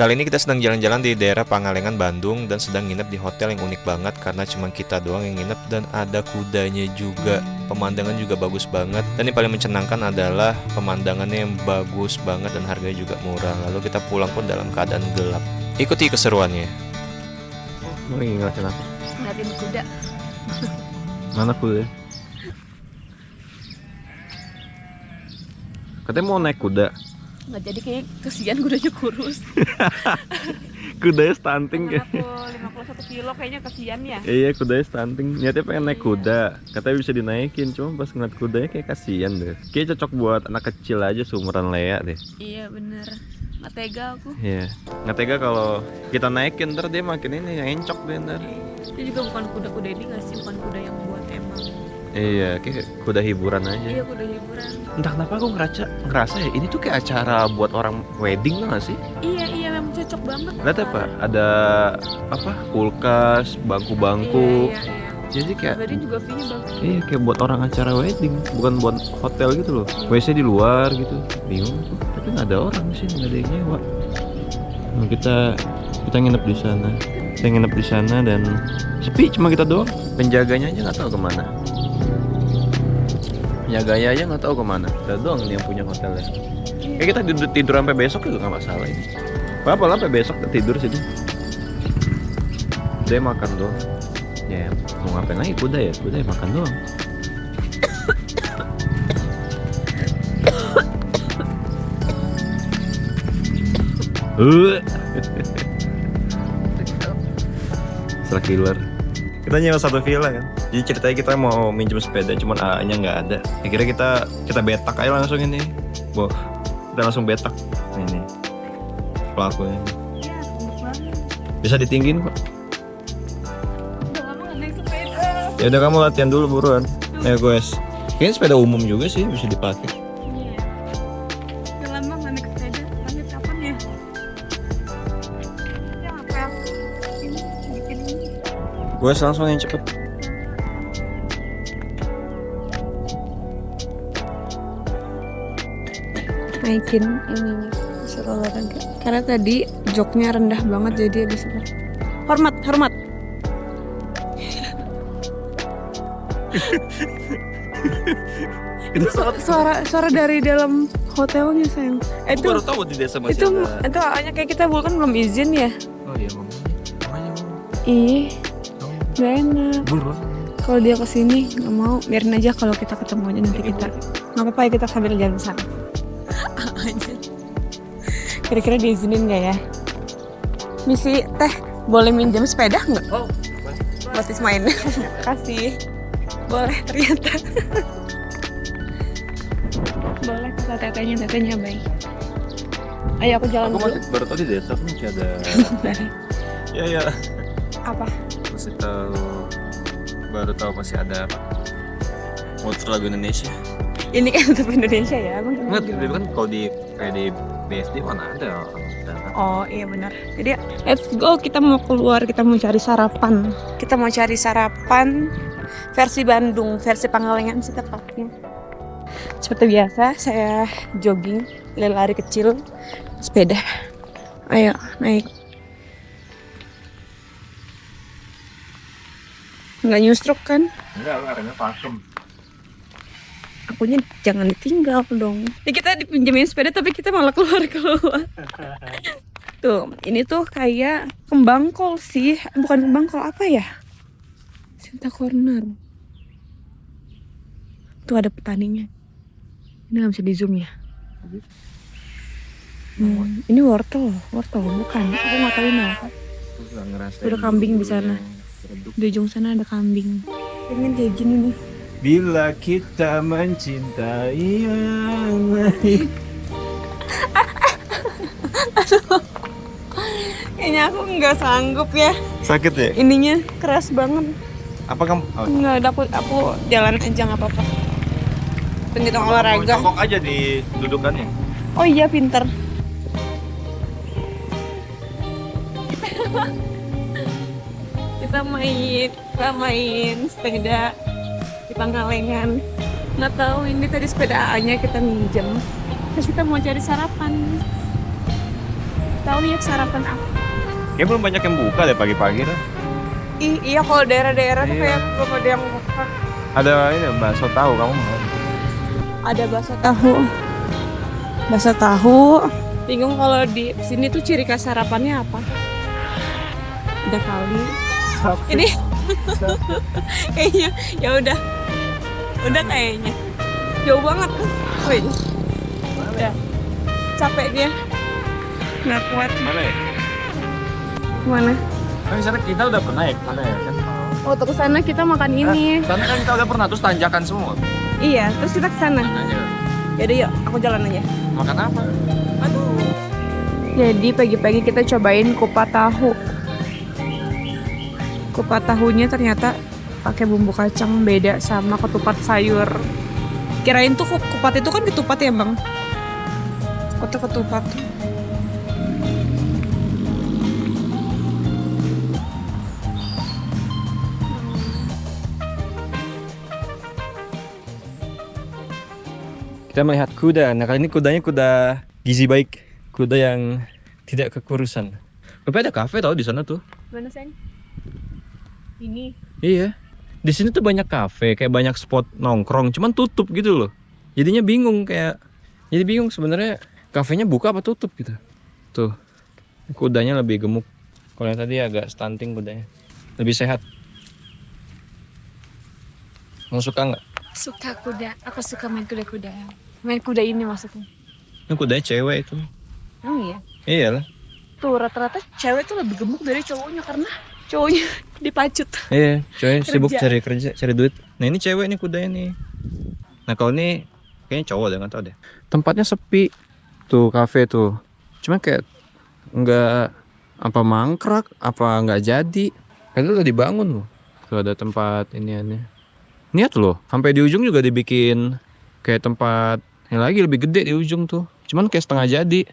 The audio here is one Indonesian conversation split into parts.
Kali ini kita sedang jalan-jalan di daerah Pangalengan, Bandung dan sedang nginep di hotel yang unik banget karena cuma kita doang yang nginep dan ada kudanya juga. Pemandangan juga bagus banget dan yang paling menyenangkan adalah pemandangannya yang bagus banget dan harganya juga murah. Lalu kita pulang pun dalam keadaan gelap. Ikuti keseruannya. Mau ngeliatin apa? Ngeliatin kuda. Mana kuda? Katanya mau naik kuda. Nggak jadi, kayak kesian kudanya kurus. Kudanya stunting Temen kayak. aku 51 kilo kayaknya kesian ya. Iya, kudanya stunting. Niatnya pengen naik kuda. Katanya bisa dinaikin, cuma pas ngeliat kudanya kayak kasihan deh. Kayak cocok buat anak kecil aja seumuran Lea deh. Iya bener, nggak tega aku. Iya. Nggak tega kalau kita naikin ntar dia makin ini encok deh ntar. Itu juga bukan kuda-kuda ini nggak sih, bukan kuda yang buat emang. Iya, kayak kuda hiburan aja. Iya, kuda hiburan. Entah kenapa aku ngerasa ya ini tuh kayak acara buat orang wedding nggak sih? Iya memang cocok banget. Lihat apa? Ada apa? Kulkas, bangku-bangku. Iya. Jadi kayak Tadi juga view-nya bagus. iya kayak buat orang acara wedding, bukan buat hotel gitu loh. WC di luar gitu. Bingung tuh. Tapi nggak ada orang di sini, nggak ada yang nyewa. Nah, kita nginep di sana. Kita nginep di sana dan sepi, cuma kita doang. Penjaganya aja nggak tahu kemana. Penjaganya aja nggak tahu kemana. Kita doang nih yang punya hotelnya. Ya kita tidur sampai besok juga nggak masalah ini. Apa lah sampai besok kita tidur situ. Dia makan doang. Ya mau ngapain lagi kuda ya? Kuda ya makan doang. Setelah killer. Kita nyewa satu villa kan. Jadi ceritanya kita mau minjem sepeda, cuman A-nya nggak ada. Akhirnya kita betak aja langsung ini. Boh, kita langsung betak. Ini pelakunya. Iya, enak banget. Bisa ditinggiin kok. Udah lama nggak naik sepeda. Ya udah kamu latihan dulu buruan. Ayo guys. Kayaknya sepeda umum juga sih bisa dipakai. Iya. Udah lama nggak naik sepeda. Lanjut kapan ya? Ya apa ini bikin ini. Gue langsung yang cepet. Naikin ininya suruh olahraga karena tadi joknya rendah banget jadi bisa hormat Itu suara dari dalam hotelnya sayang. Aku baru tahu di desa masih itu ada. hanya kayak kita bukan belum izin ya. Oh iya ngomongnya. Ih gak enak Buruan. kalau dia kesini, nggak mau, biarin aja kalau kita ketemu aja nanti kita nggak apa-apa ya, kita sambil jalan sana. Kira-kira diizinin nggak ya? Misi teh boleh minjem sepeda nggak? Oh, Basis main. Kasih. Boleh ternyata. Boleh kata tetenya baik. Ayo aku jalan aku dulu. masih baru tahu di desa tuh masih ada. Ya. Apa? Masih tahu. Baru tahu masih ada Monster lagu Indonesia. Ini kan untuk Indonesia ya, Bang. Enggak, tapi kan kalau di kayak di BSD mana ada orang kita kan. Oh iya benar. Jadi let's go, kita mau keluar, kita mau cari sarapan. Kita mau cari sarapan versi Bandung, versi Pangalengan sih tepatnya. Seperti biasa, saya jogging, lari kecil, sepeda. Ayo naik. Nggak nyustruk kan? Enggak, remnya pakem. Akunya jangan ditinggal dong. Ini kita dipinjemin sepeda tapi kita malah keluar. Tuh, ini tuh kayak kembang kol sih. Bukan kembang kol, apa ya? Sinta Corner. Tuh ada petaninya. Ini nggak bisa di zoom ya. Ini wortel bukan. Aku nggak tahu ini apa. Udah kambing di sana. Di ujung sana ada kambing. Pengen kayak gini nih. Bila kita mencintai yang lain. Kayaknya aku nggak sanggup ya. Sakit ya? Ininya keras banget. Apa kamu? Nggak ada, aku jalan aja nggak apa-apa. Pengitung olahraga. Jongkok aja di dudukannya. Oh iya pinter. Kita main sepeda di Pangalengan. Nggak tahu ini tadi sepeda A-nya kita minjem. Terus kita mau cari sarapan. Kita tahu nih sarapan apa. Kayak belum banyak yang buka deh pagi-pagi tuh. Iya kalau daerah-daerah tuh Iya. kayak belum ada yang buka. Ada ini bakso tahu, kamu mau? Ada bakso tahu. Bakso tahu. Bingung kalau di sini tuh ciri khas sarapannya apa? Ada kali. Ini kayaknya ya udah kayaknya jauh banget. Wih. Udah capek dia. Nggak kuat. Mana ya? Kemana? Kan di sana kita udah pernah ya, mana ya kan? Oh, tuh ke sana kita makan ini. Sana kan kita udah pernah terus tanjakan semua. Iya, terus kita ke sana. Aja. Yaudah yuk, aku jalan aja. Makan apa? Aduh. Jadi pagi-pagi kita cobain kupat tahu. Kupat tahunya ternyata pakai bumbu kacang, beda sama ketupat sayur. Kirain tuh kupat itu kan ketupat ya, Bang? Ketupat. Kita melihat kuda. Nah kali ini kudanya kuda gizi baik, kuda yang tidak kekurusan. Tapi ada kafe tau di sana tuh. Mana Sen? Ini. Iya. Di sini tuh banyak kafe, kayak banyak spot nongkrong, cuman tutup gitu loh. Jadinya bingung jadi bingung sebenarnya kafenya buka apa tutup gitu. Tuh. Kudanya lebih gemuk. Kalau yang tadi agak stunting kudanya. Lebih sehat. Kamu suka nggak? Suka kuda. Aku suka main kuda-kuda. Main kuda ini maksudnya. Ini kudanya cewek itu. Oh iya. Iyalah. Tuh rata-rata cewek tuh lebih gemuk dari cowoknya karena cowoknya dipacut. Iya, cewek Kerja. sibuk cari kerja, cari duit. Nah ini cewek nih kudanya nih. Nah kalau ini kayaknya cowok deh, nggak tahu deh. Tempatnya sepi. Tuh kafe tuh. Cuma kayak nggak apa mangkrak, apa nggak jadi. Kan itu udah dibangun loh. Tuh ada tempat iniannya. Niat loh, sampai di ujung juga dibikin kayak tempat yang lagi lebih gede di ujung tuh. Cuman kayak setengah jadi.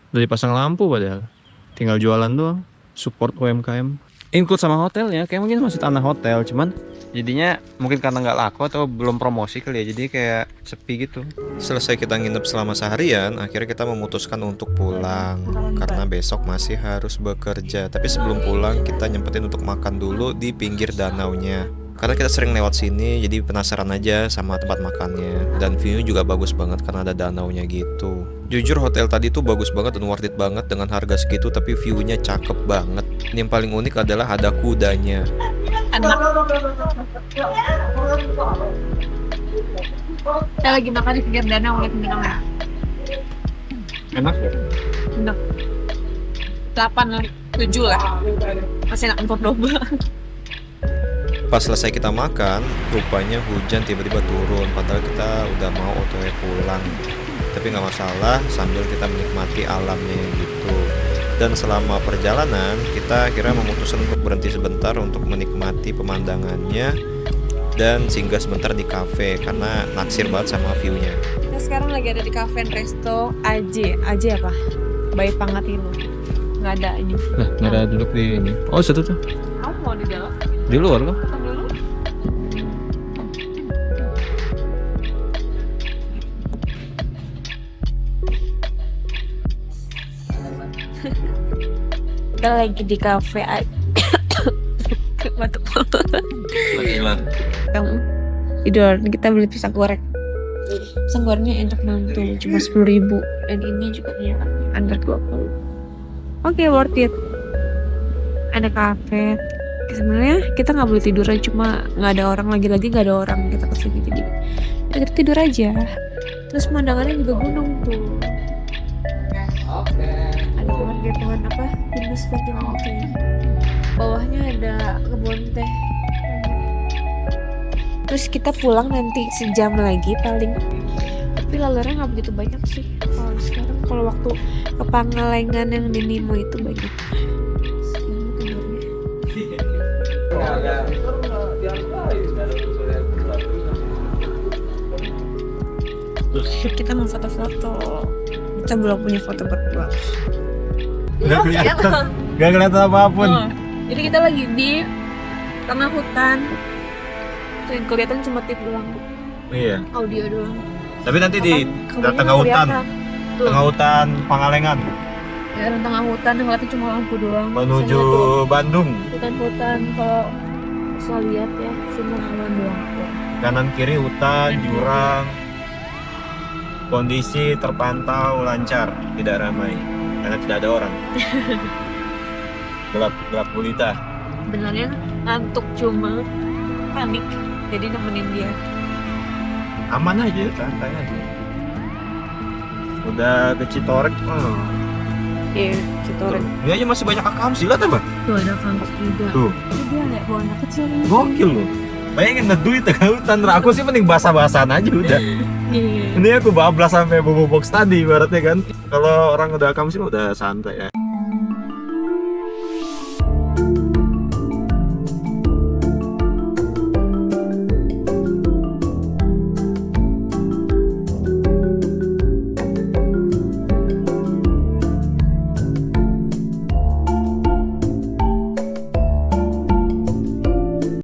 Udah dipasang lampu padahal. Tinggal jualan doang. Support UMKM. Include sama hotelnya, kayak mungkin masih tanah hotel, cuman jadinya mungkin karena nggak laku atau belum promosi kali ya, jadi kayak sepi gitu. Selesai kita nginep selama seharian, akhirnya kita memutuskan untuk pulang karena besok masih harus bekerja. Tapi sebelum pulang kita nyempetin untuk makan dulu di pinggir danaunya. Karena kita sering lewat sini, jadi penasaran aja sama tempat makannya. Dan view-nya juga bagus banget karena ada danaunya gitu. Jujur hotel tadi tuh bagus banget dan worth it banget dengan harga segitu, tapi view-nya cakep banget. Ini yang paling unik adalah ada kudanya. Anak. Kita lagi makan di pinggir danau, lihat danau ya. Enak ya? Enak. 8 lah, 7 lah. Masih enak untuk domba. Pas selesai kita makan, rupanya hujan tiba-tiba turun. Padahal kita udah mau OTW pulang. Tapi nggak masalah, sambil kita menikmati alamnya gitu. Dan selama perjalanan, kita akhirnya memutuskan untuk berhenti sebentar untuk menikmati pemandangannya dan singgah sebentar di kafe karena naksir banget sama view-nya. Kita sekarang lagi ada di cafe and resto AJ apa? Bayi Pangatilo. Nggak ada ini. Nah, nggak ada duduk di ini. Oh, satu tuh. Kamu mau di dalam? Di luar kok. Datang dulu. Kita lagi di cafe batuk. Hilang. Kamu tidur, kita beli pisang goreng. Pisang gorengnya enak banget tuh, cuma 10.000 dan ini juga ya under 20. Oke, worth it. Ada kafe. Sebenarnya kita nggak boleh tiduran, cuma nggak ada orang, lagi-lagi nggak ada orang kita kesini, jadi kita tidur aja. Terus pemandangannya juga gunung tuh. Ada pohon apa? Pinus Fatimah tuh. Bawahnya ada kebun teh. Terus kita pulang nanti sejam lagi paling. Tapi lalurnya nggak begitu banyak sih. Kalau sekarang, kalau waktu ke Pangalengan yang di Nemo itu banyak. Ini tidurnya. Kita mau foto-foto. Kita belum punya foto berdua. Nggak kelihatan. Nggak kelihatan apapun. Oh, jadi kita lagi di tengah hutan. Tuh yang kelihatan cuma tip doang, Iya. audio doang. Tapi nanti di Kebunnya tengah hutan. kelihatan. Tuh. Tengah hutan Pangalengan. Daerah tengah hutan, ngeliatnya cuma lampu doang. Menuju Sisanya tuh Bandung. hutan-hutan, kalau saya lihat ya cuma awan doang tuh. Kanan kiri hutan, jurang. Kondisi terpantau lancar, tidak ramai karena tidak ada orang. Gelap gulita. Sebenarnya ngantuk cuma panik, jadi nemenin dia. Aman aja, santai aja. Udah ke Citorek, Iya, Citorek. ini aja masih banyak akam sih, lihat apa? Tuh ada kampus juga. Tuh, Dia nggak bawa anak kecil ini. gokil loh. Bayangin ngeduit tengah hutan, aku sih mending basah-basahan aja udah. Iya. Ini aku bablas sampai bobo box tadi, ibaratnya kan. Kalau orang udah akam sih udah santai ya.